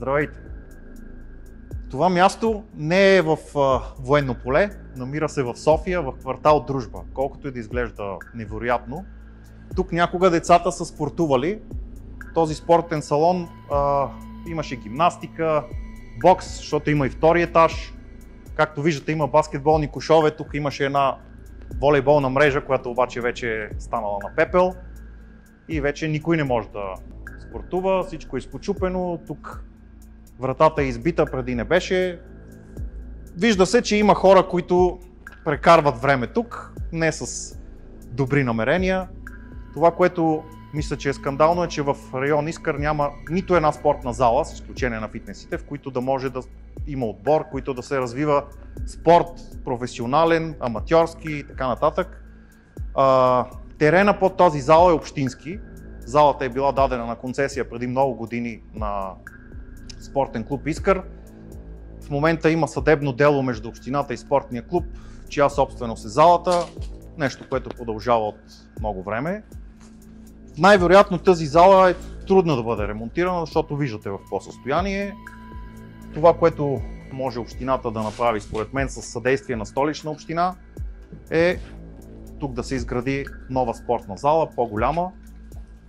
Здравейте! Това място не е в Военно поле, намира се в София, в квартал Дружба, колкото и да изглежда невероятно. Тук някога децата са спортували. Този спортен салон имаше гимнастика, бокс, защото има и втори етаж. Както виждате, има баскетболни кошове, тук имаше една волейболна мрежа, която обаче вече е станала на пепел и вече никой не може да спортува, всичко е изпочупено, тук вратата е избита, преди не беше. Вижда се, че има хора, които прекарват време тук, не с добри намерения. Това, което мисля, че е скандално, е, че в район Искър няма нито една спортна зала, с изключение на фитнесите, в които да може да има отбор, които да се развива спорт, професионален, аматьорски и така нататък. Терена под тази зала е общински. Залата е била дадена на концесия преди много години на спортен клуб Искър. В момента има съдебно дело между общината и спортния клуб, чия собственост е залата, нещо, което продължава от много време. Най-вероятно тази зала е трудна да бъде ремонтирана, защото виждате в какво състояние. Това, което може общината да направи, според мен, с съдействие на Столична община, е тук да се изгради нова спортна зала, по-голяма,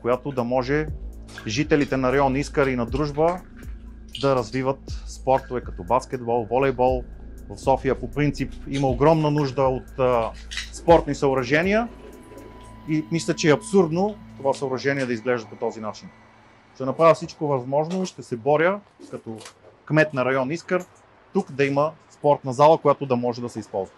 която да може жителите на район Искър и на Дружба да развиват спортове като баскетбол, волейбол. В София по принцип има огромна нужда от спортни съоръжения и мисля, че е абсурдно това съоръжение да изглежда по този начин. Ще направя всичко възможно и ще се боря като кмет на район Искър тук да има спортна зала, която да може да се използва.